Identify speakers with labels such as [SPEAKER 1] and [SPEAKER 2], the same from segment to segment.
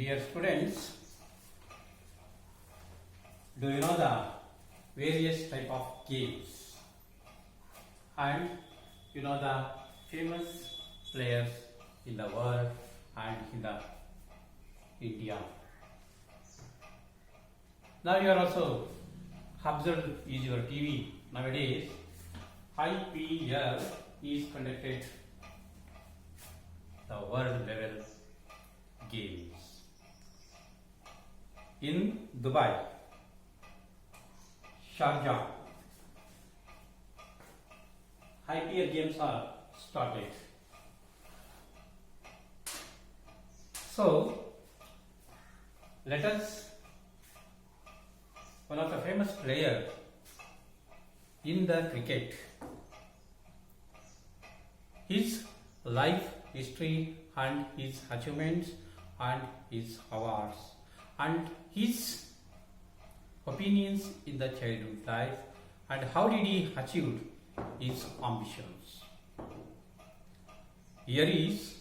[SPEAKER 1] Dear students, do you know the various type of games and you know the famous players in the world and in the India? Now you are also observed is your TV nowadays. IPL is conducted the world level games in Dubai, Sharjah. IPL games are started. So let us, one of the famous player in the cricket, his life history and his achievements and his awards and his opinions in the childhood life and how did he achieve his ambitions. Here is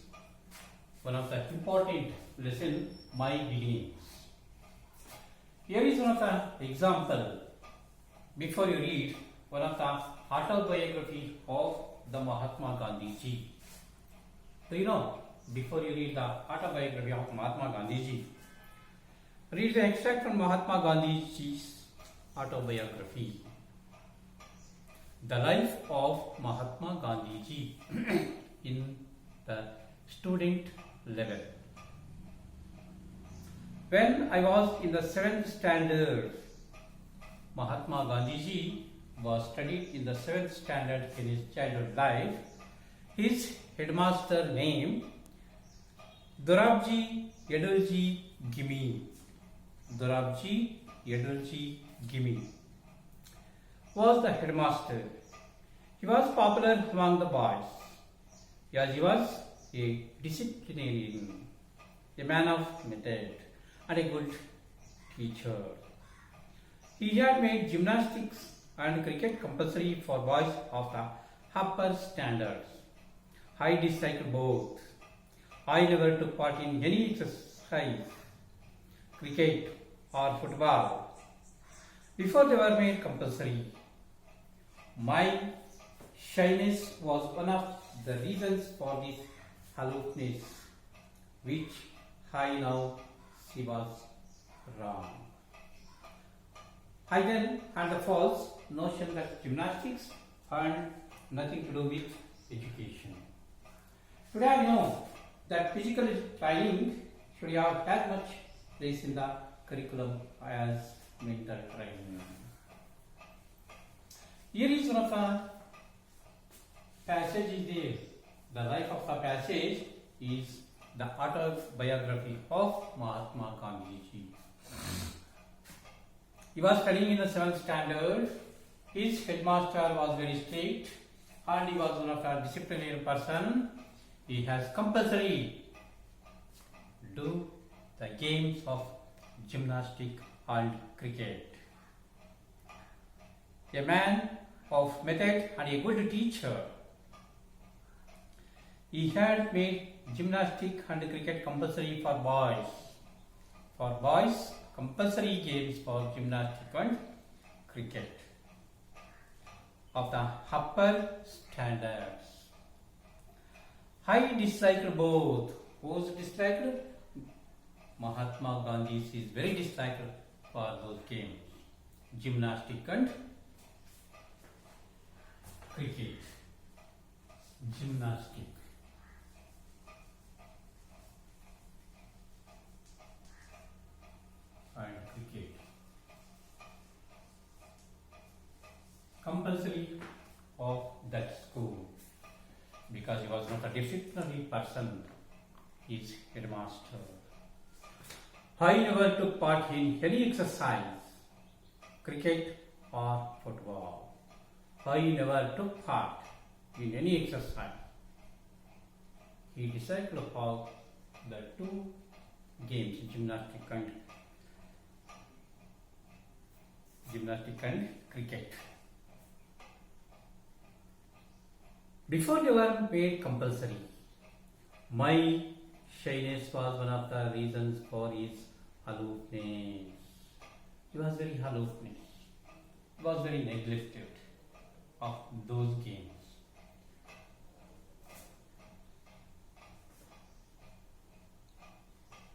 [SPEAKER 1] one of the important lesson, my beginnings. Here is one of the example. Before you read one of the autobiography of the Mahatma Gandhi ji. Do you know, before you read the autobiography of Mahatma Gandhi ji, read the extract from Mahatma Gandhi ji's autobiography. The life of Mahatma Gandhi ji in the student level. When I was in the 7th standard, Mahatma Gandhi ji was studied in the 7th standard in his childhood life. His headmaster name Dorabji Yadulji Gimi. Dorabji Yadulji Gimi was the headmaster. He was popular among the boys as he was a disciplinarian, a man of method and a good teacher. He had made gymnastics and cricket compulsory for boys of the upper standards. I disliked both. I never took part in any exercise, cricket or football, before they were made compulsory. My shyness was one of the reasons for this aloofness, which I now see was wrong. I then had the false notion that gymnastics had nothing to do with education. Today I know that physical training should have as much place in the curriculum as mental training. Here is one of the passages there. The life of the passage is the autobiography of Mahatma Gandhi ji. He was studying in the 7th standard. His headmaster was very strict and he was one of the disciplinary person. He has compulsory do the games of gymnastic and cricket. A man of method and a good teacher. He had made gymnastic and cricket compulsory for boys. For boys, compulsory games for gymnastic and cricket of the upper standards. I disliked both. Who's disliked? Mahatma Gandhi is very disliked for those games, gymnastic and cricket. Gymnastic. And cricket. Compulsory of that school because he was not a disciplinary person, his headmaster. I never took part in any exercise, cricket or football. I never took part in any exercise. He decided about the two games, gymnastic and cricket. Before they were made compulsory, my Shyness was one of the reasons for his aloofness. He was very aloof. He was very neglected of those games.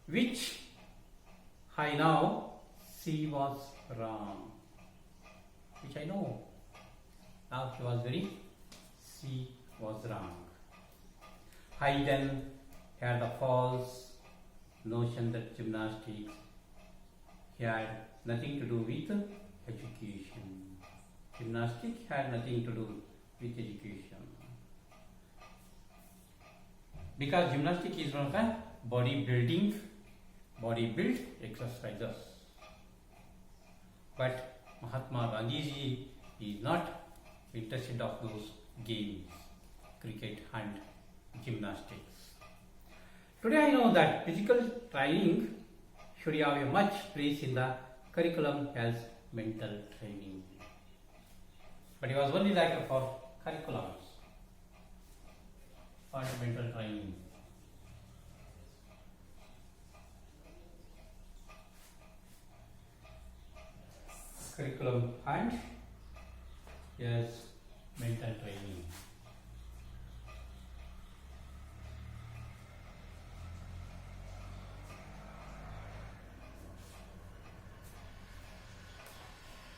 [SPEAKER 1] Which I now see was wrong. Which I know. Now he was very see was wrong. I then had the false notion that gymnastics had nothing to do with education. Gymnastics had nothing to do with education. Because gymnastics is one of the body build exercises. But Mahatma Gandhi ji is not interested of those games, cricket and gymnastics. Today I know that physical training should have a much place in the curriculum as mental training. But it was only like for curriculums, for mental training. Curriculum and yes, mental training.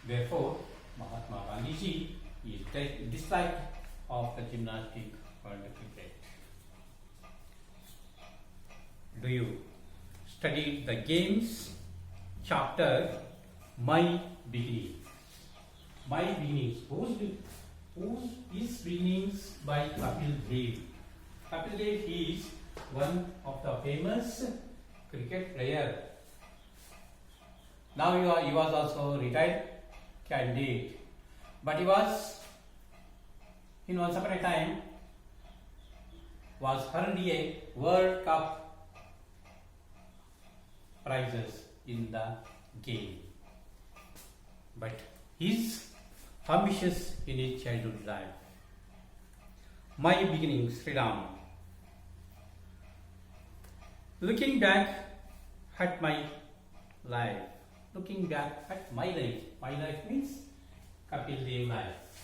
[SPEAKER 1] Therefore, Mahatma Gandhi ji is dislike of the gymnastic and cricket. Do you study the games chapter My Beginnings? My Beginnings. Whose is beginnings by Kapil Dev? Kapil Dev is one of the famous cricket player. Now he was also retired candidate, but he was in once upon a time was earned a World Cup prizes in the game. But he's ambitious in his childhood life. My beginnings, Sri Ram. Looking back at my life. Looking back at my life. My life means Kapil Dev life.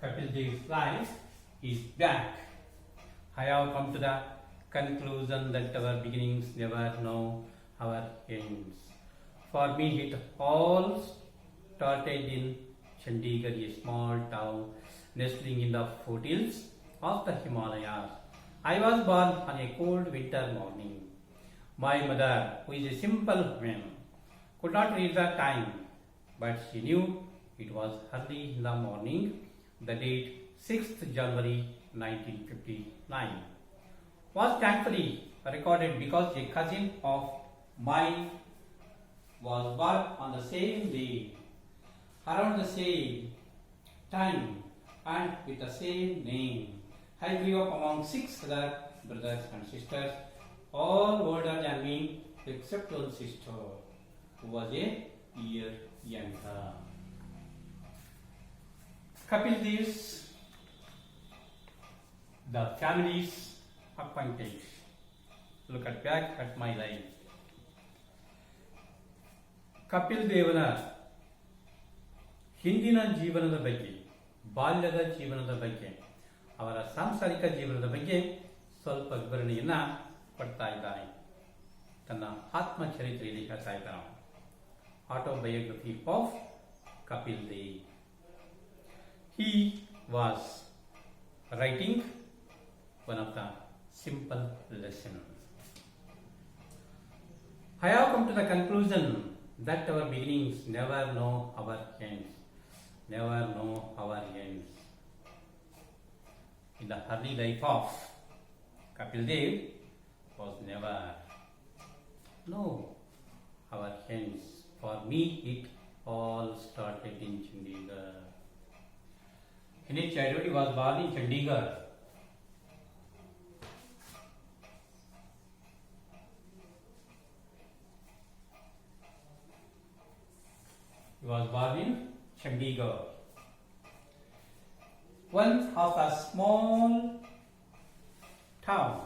[SPEAKER 1] Kapil Dev's life is back. I have come to the conclusion that our beginnings never know our ends. For me, it all started in Chandigarh, a small town nestling in the foothills of the Himalayas. I was born on a cold winter morning. My mother, who is a simple woman, could not read the time, but she knew it was early in the morning. The date 6th January 1959 was thankfully recorded because a cousin of mine was born on the same day, around the same time, and with the same name. I grew up among 6 other brothers and sisters, all older than me, except one sister, who was a year younger. Kapil Dev's the family's acquaintance. Look at back at my life. Kapil ದೇವನ ಹಿಂದಿನ ಜೀವನದ ಬಗ್ಗೆ, ಬಾಲ್ಯದ ಜೀವನದ ಬಗ್ಗೆ, ಅವರ ಸಾಂಸಾರಿಕ ಜೀವನದ ಬಗ್ಗೆ ಸ್ವಲ್ಪ ವಿವರಣೆಯನ್ನ ಕೊಡ್ತಾ ಇದ್ದಾನೆ. ತನ್ನ ಆತ್ಮಚರಿತ್ರೆಯಲ್ಲಿ ಹೇಳ್ತಾ ಇದ್ದಾನೆ. Autobiography of Kapil Dev. He was writing one of the simple lessons. I have come to the conclusion that our beginnings never know our ends. Never know our ends. In the early life of Kapil Dev was never know our ends. For me, it all started in Chandigarh. In his childhood, he was born in Chandigarh. He was born in Chandigarh. one of a small town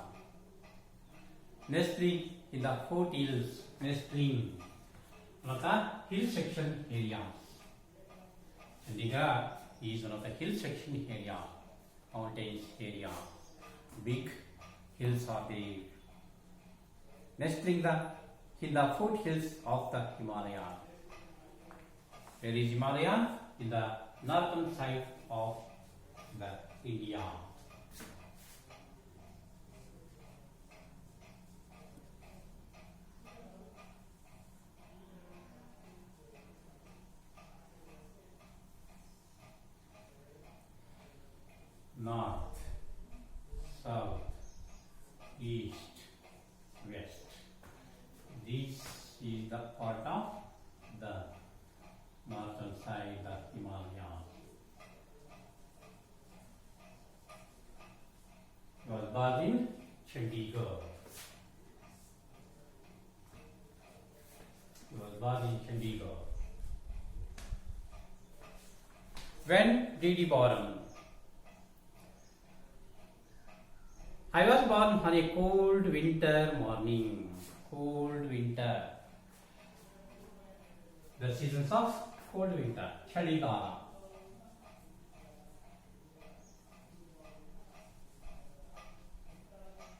[SPEAKER 1] nestling in the foothills, nestling one of the hill section areas. Chandigarh is one of the hill section area, mountains area. Big hills are there, nestling in the foothills of the Himalaya. Where is Himalaya? In the northern side of the India. North, south, east, west. This is the part of the northern side of Himalaya. He was born in Chandigarh. He was born in Chandigarh. When did he born? I was born on a cold winter morning. Cold winter. The seasons of cold winter. Chaligala.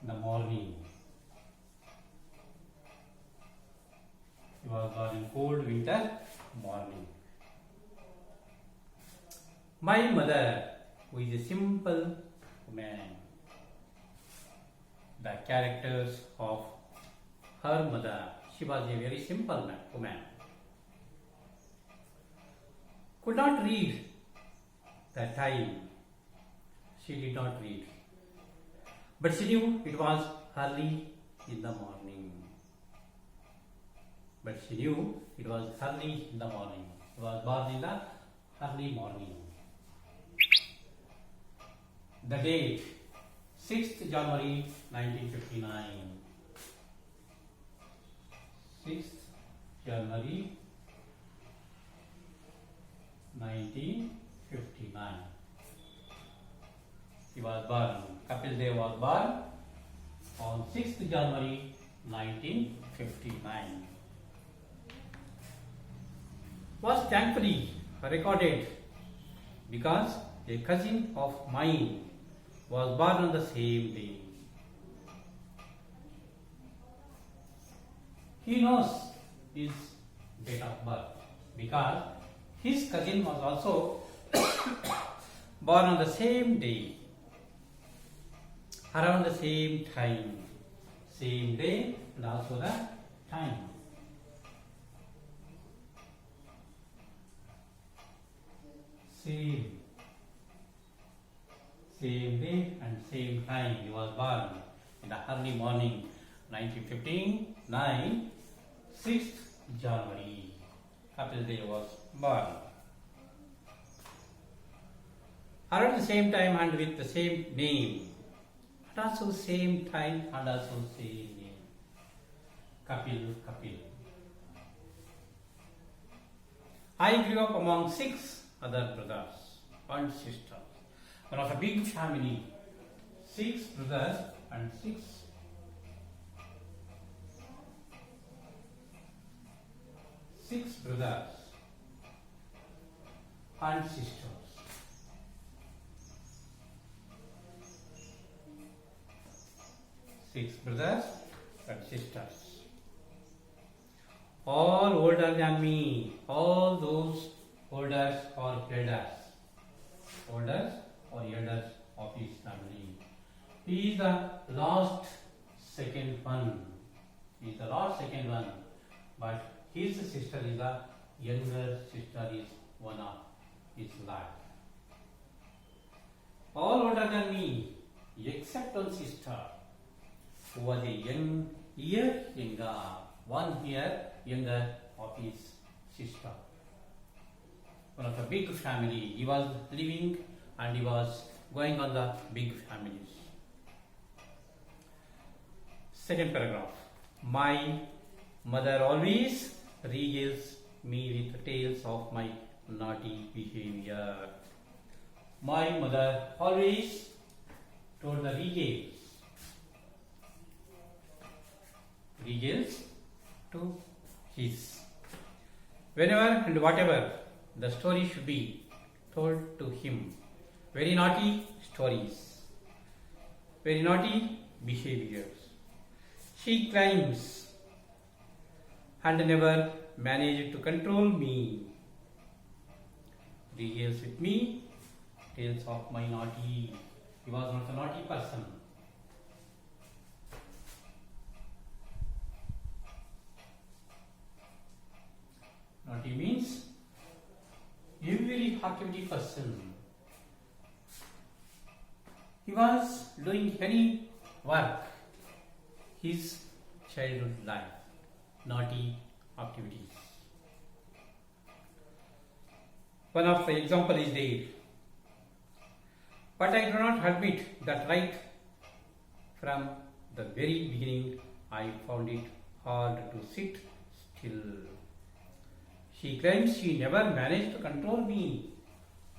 [SPEAKER 1] In the morning. He was born in cold winter morning. My mother, who is a simple woman. The characters of her mother. She was a very simple woman. Could not read the time. She did not read. But she knew it was early in the morning. But she knew it was early in the morning. She was born in the early morning. The date 6th January 1959. 6th January 1959. He was born. Kapil Dev was born on 6th January 1959. Was thankfully recorded because a cousin of mine was born on the same day. He knows his date of birth because his cousin was also born on the same day, around the same time, same day and also the time. Same day and same time. He was born in the early morning 1959, 6th January. Kapil Dev was born. Around the same time and with the same name. And also same time and also same name. Kapil. I grew up among 6 other brothers and sisters. One of a big family. 6 brothers and 6 brothers and sisters. 6 brothers and sisters. All older than me. All those elders or elders. Elders or elders of his family. He is the last second one. But his sister is the younger sister, is one of his life. All older than me, except one sister, who was a year younger, 1 year younger of his sister. One of a big family. He was living and he was going on the big families. Second paragraph. My mother always regales me with tales of my naughty behavior. My mother always told the regales to his. Whenever and whatever the story should be told to him. Very naughty stories, very naughty behaviors. She climbs and never managed to control me. Regales with me tales of my naughty. He was not a naughty person. Naughty means every activity person. He was doing any work, his childhood life, naughty activities. One of the example is there. But I do not admit that right from the very beginning I found it hard to sit still. She claims she never managed to control me.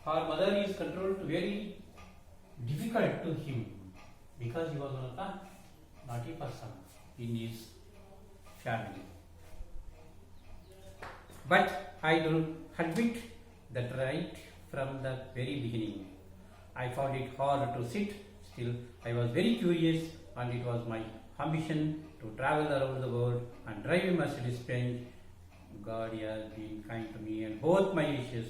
[SPEAKER 1] Her mother is controlled very difficult to him because he was not a naughty person in his family. But I don't admit that right from the very beginning. I found it hard to sit still. I was very curious and it was my ambition to travel around the world and drive a Mercedes Benz. God has been kind to me and both my wishes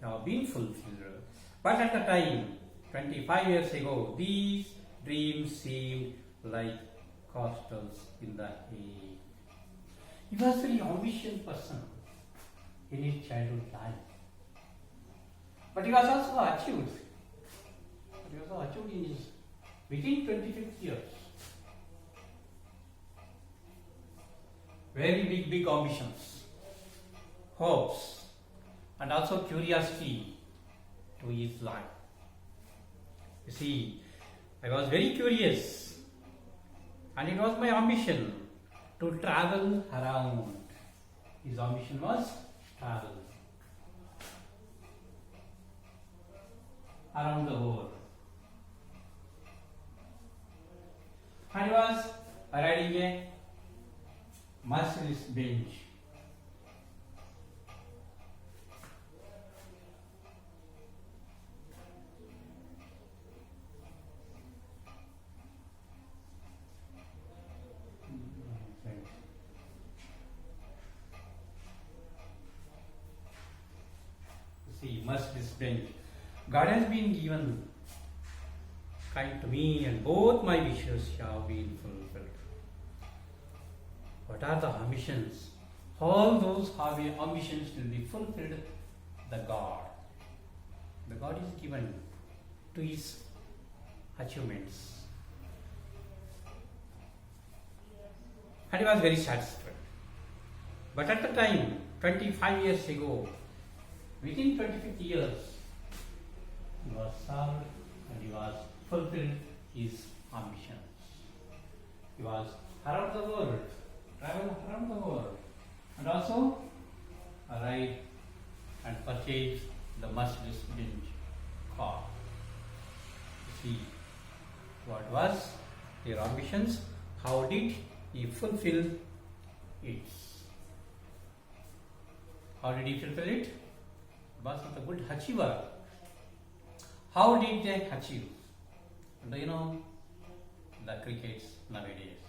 [SPEAKER 1] have been fulfilled. But at the time, 25 years ago, these dreams seemed like castles in the air. He was a very ambitious person in his childhood life. But he was also achieved. He was also achieved in his within 25 years. Very big ambitions, hopes, and also curiosity to his life. You see, I was very curious, and it was my ambition to travel around. His ambition was travel around the world. And he was riding a Mercedes Benz. See, Mercedes Benz. God has been given kind to me and both my wishes have been fulfilled. What are the ambitions? All those ambitions will be fulfilled. The God is given to his achievements. And he was very satisfied. But at the time, 25 years ago, within 25 years, he was served and he was fulfilled his ambitions. He was around the world, travel around the world, and also arrived and purchased the Mercedes Benz car. See what was their ambitions, how did he fulfill it? How did he fulfill it? Was a good achiever. How did they achieve? Do you know the crickets nowadays?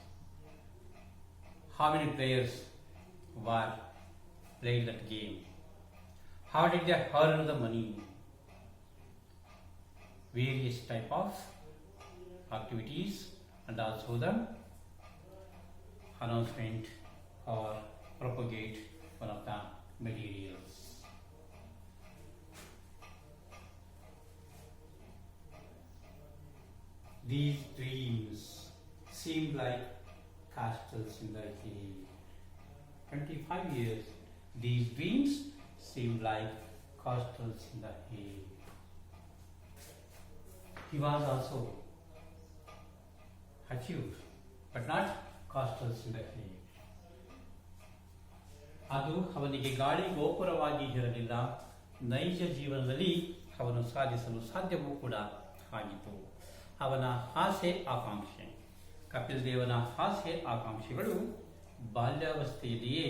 [SPEAKER 1] How many players were playing that game? How did they earn the money? Various type of activities and also the announcement or propagate one of the materials. These dreams seem like castles in the air. 25 years, these dreams seem like castles in the air. He was also achieved, but not castles in the air. ಅದು ಅವನಿಗೆ ಗಾಳಿ ಗೋಪುರವಾಗಿ ಇರಲಿಲ್ಲ. ನೈಜ ಜೀವನದಲ್ಲಿ ಅವನು ಸಾಧಿಸಲು ಸಾಧ್ಯವೂ ಕೂಡ ಆಗಿತ್ತು. ಅವನ ಆಸೆ ಆಕಾಂಕ್ಷೆ, ಕಪಿಲ್ ದೇವನ ಆಸೆ ಆಕಾಂಕ್ಷೆಗಳು ಬಾಲ್ಯಾವಸ್ಥೆಯಲ್ಲಿಯೇ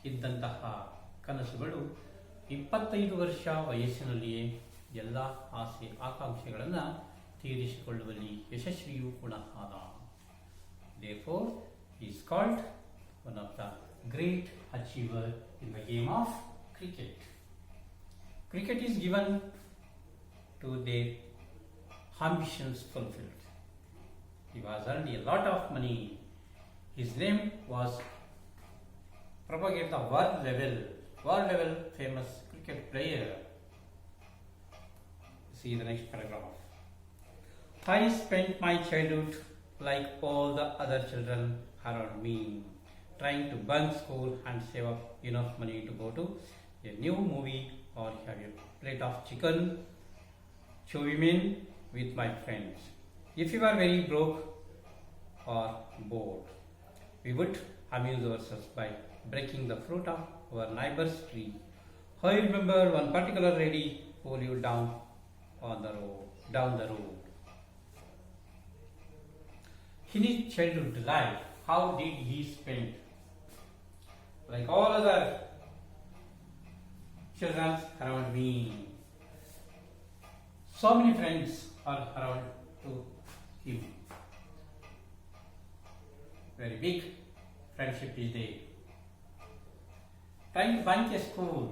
[SPEAKER 1] ಇದ್ದಂತಹ ಕನಸುಗಳು 25 ವರ್ಷ ವಯಸ್ಸಿನಲ್ಲಿಯೇ ಎಲ್ಲ ಆಸೆ ಆಕಾಂಕ್ಷೆಗಳನ್ನು ತೀರಿಸಿಕೊಳ್ಳುವಲ್ಲಿ ಯಶಸ್ವಿಯೂ ಕೂಡ ಆದ. Therefore, he is called one of the great achiever in the game of cricket. Cricket is given to their ambitions fulfilled. He was earned a lot of money. His name was propagated the world level famous cricket player. See the next paragraph. I spent my childhood like all the other children around me, trying to bunk school and save up enough money to go to a new movie or have a plate of chicken chowmin with my friends. If we were very broke or bored, we would amuse ourselves by breaking the fruit of our neighbor's tree. I remember one particular lady who lived down the road. In his childhood life, how did he spend? Like all other children around me, so many friends are around to him. Very big friendship is there. Trying to find a school.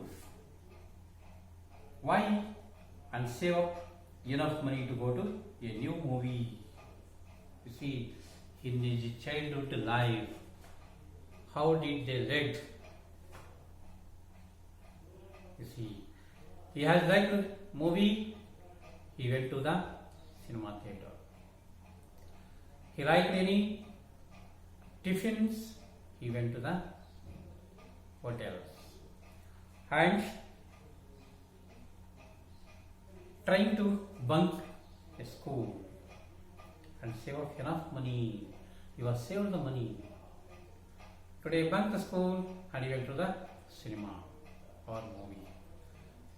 [SPEAKER 1] Why? And save up enough money to go to a new movie. You see, in his childhood life, how did they lead? You see, he has liked movie, he went to the cinema theatre. He liked any tiffins, he went to the hotels. And trying to bunk a school and save up enough money. He was saved the money. Today bunk the school and he went to the cinema or movie.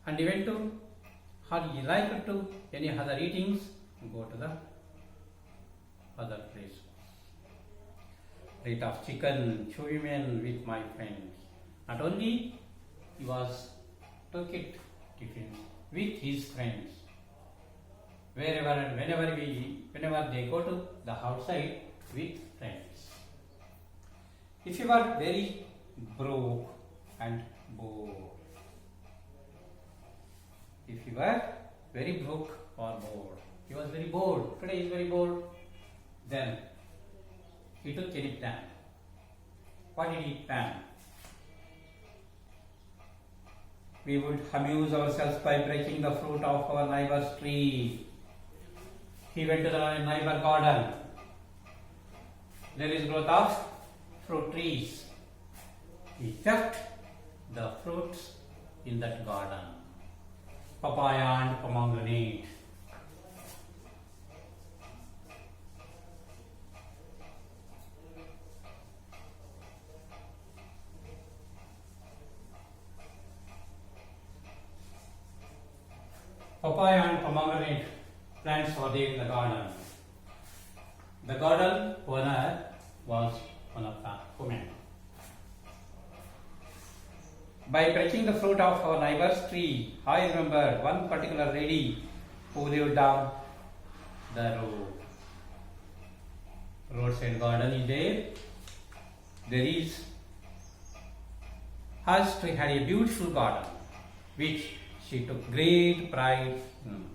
[SPEAKER 1] And he went to, or he liked to any other eatings, go to the other place. Plate of chicken, chowmin with my friends. Not only he took it tiffin with his friends. Wherever and whenever they go to the outside with friends. If you are very broke and bored, if you were very broke or bored, he was very bored. Today he is very bored. Then he took any plan. What did he plan? We would amuse ourselves by breaking the fruit of our neighbor's tree. He went to the neighbor garden. There is growth of fruit trees. He kept the fruits in that garden. Papaya and pomegranate. Papaya and pomegranate plants were there in the garden. The garden owner was one of the women. By breaking the fruit of our neighbor's tree, I remember one particular lady who lived down the road. Roadside garden is there. There is, her tree had a beautiful garden which she took great pride in.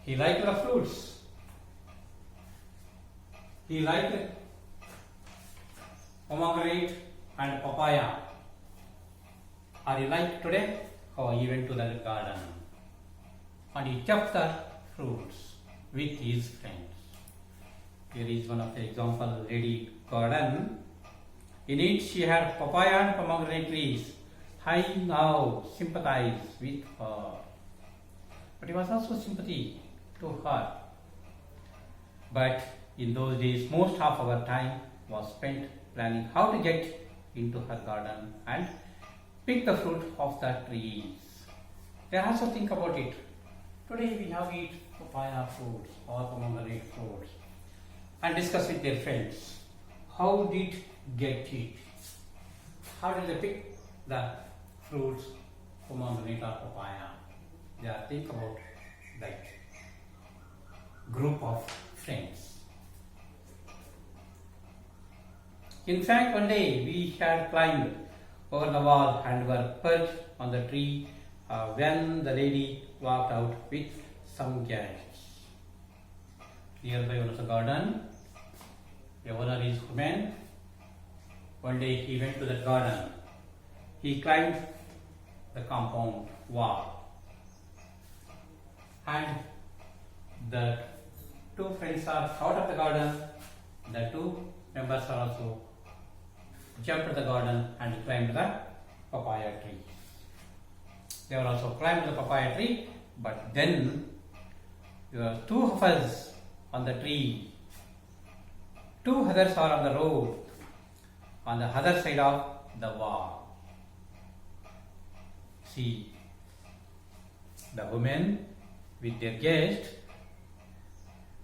[SPEAKER 1] He liked the fruits. He liked pomegranate and papaya. Are you like today? Oh, he went to the garden and he kept the fruits with his friends. Here is one of the example lady garden. In it she had papaya and pomegranate trees. I now sympathize with her. But he was also sympathy to her. But in those days, most of our time was spent planning how to get into her garden and pick the fruit of the trees. They also think about it. Today we have eat papaya fruits or pomegranate fruits and discuss with their friends. How did get it? How did they pick the fruits, pomegranate or papaya? They are think about that group of friends. In fact, one day we had climbed over the wall and were perched on the tree when the lady walked out with some guests. Nearby was a garden. The owner is woman. One day he went to that garden. He climbed the compound wall. And the two friends are out of the garden. The two members are also jumped the garden and climbed the papaya tree. They were also climbed the papaya tree, but then there were two of us on the tree. Two others are on the road on the other side of the wall. See, the women with their guests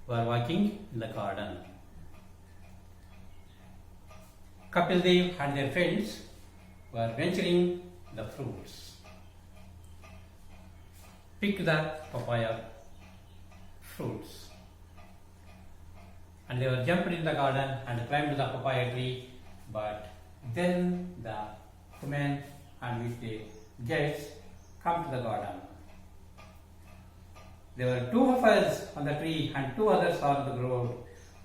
[SPEAKER 1] were walking in the garden. Kapil Dev and their friends were venturing the fruits. Pick the papaya fruits. And they were jumped in the garden and climbed the papaya tree. But then the women and with the guests come to the garden. There were two of us on the tree and two others on the road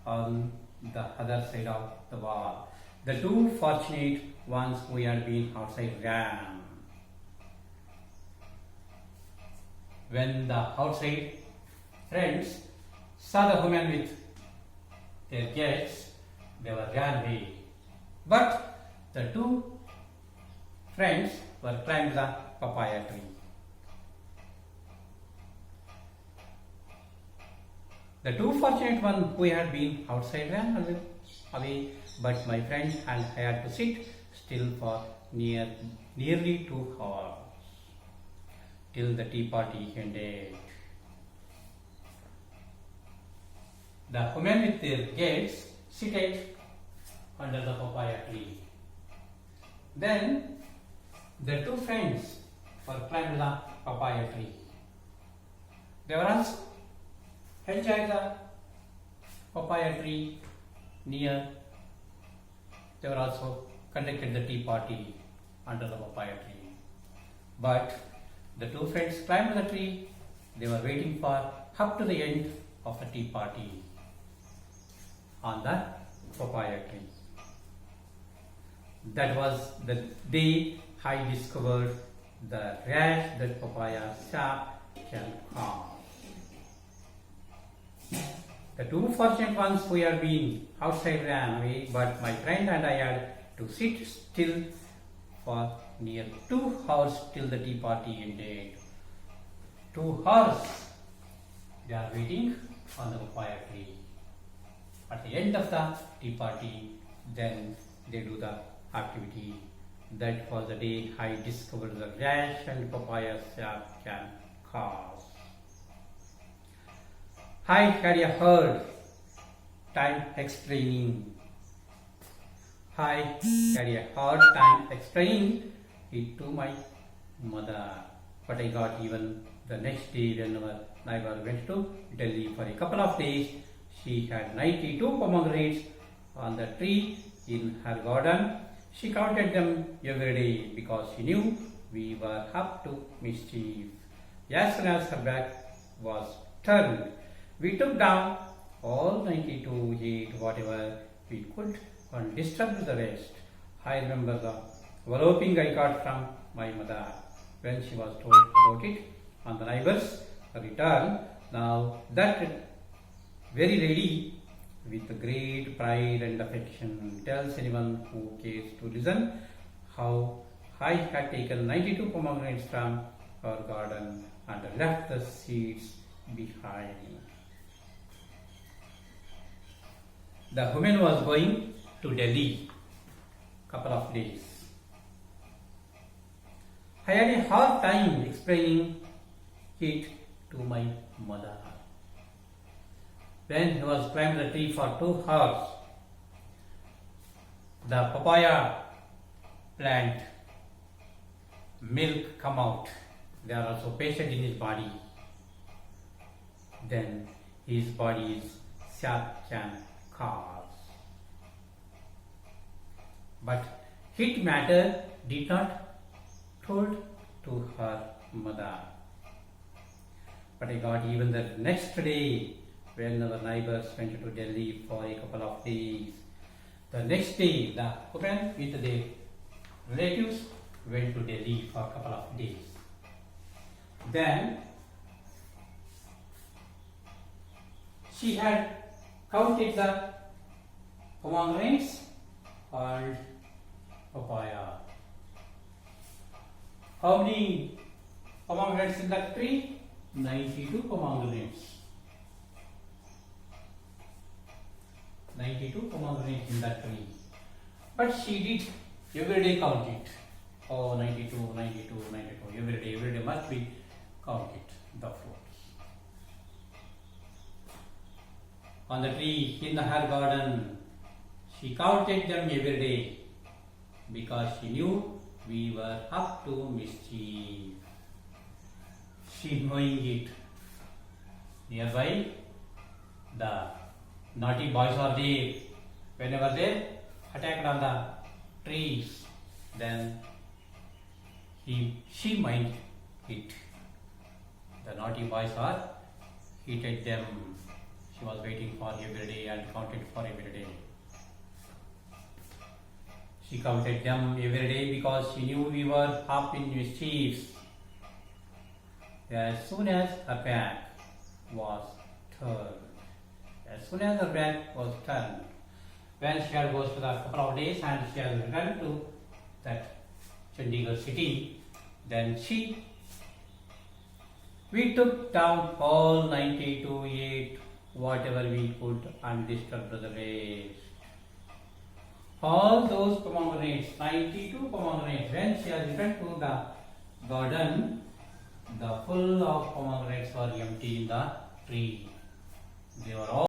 [SPEAKER 1] on the other side of the wall. The two fortunate ones who had been outside ran. When the outside friends saw the woman with their guests, they were ran away. But the two friends were climbed the papaya tree. The two fortunate one who had been outside ran away, but my friend and I had to sit still for nearly 2 hours till the tea party ended. The women with their guests seated under the papaya tree. Then the two friends were climbed the papaya tree. They were also enjoying the papaya tree near. They were also conducted the tea party under the papaya tree. But the two friends climbed the tree. They were waiting for up to the end of the tea party on the papaya tree. That was the day I discovered the rash that papaya sap can cause. The two fortunate ones who had been outside ran away, but my friend and I had to sit still for near 2 hours till the tea party ended. 2 hours they are waiting on the papaya tree. At the end of the tea party, then they do the activity. That was the day I discovered the rash and papaya sap can cause. I had a hard time explaining. I had a hard time explaining it to my mother. But I got even the next day whenever I went to Delhi for a couple of days. She had 92 pomegranates on the tree in her garden. She counted them every day because she knew we were up to mischief. As soon as her back was turned, we took down all 92, ate whatever we could and disturbed the rest. I remember the walloping I got from my mother when she was told about it on the neighbor's return. Now that very lady with great pride and affection tells anyone who cares to listen how I had taken 92 pomegranates from her garden and left the seeds behind. The woman was going to Delhi. couple of days. I had a hard time explaining it to my mother. When he was climbing the tree for 2 hours, the papaya plant milk come out. They are also pasted in his body. Then his body is sharp can cause. But hit matter did not told to her mother. But I got even the next day when our neighbors went to Delhi for a couple of days. The next day, the woman with their relatives went to Delhi for a couple of days. Then she had counted the pomegranates and papaya. How many pomegranates in that tree? 92 pomegranates. 92 pomegranates in that tree. But she did every day count it. Oh, 92, 92, 92. Every day must be counted the fruits. On the tree in her garden, she counted them every day because she knew we were up to mischief. She knowing it. Nearby, the naughty boys are there. Whenever they attacked on the trees, then she mind it. The naughty boys are hit them. She was waiting for every day and counted for every day. She counted them every day because she knew we were up in mischiefs. As soon as her back was turned, when she had goes to the couple of days and she has returned to that Chandigarh city, then we took down all 92 ate whatever we could and disturbed the rest. All those pomegranates, 92 pomegranates, when she has returned to the garden, the full of pomegranates were empty in the tree. They were all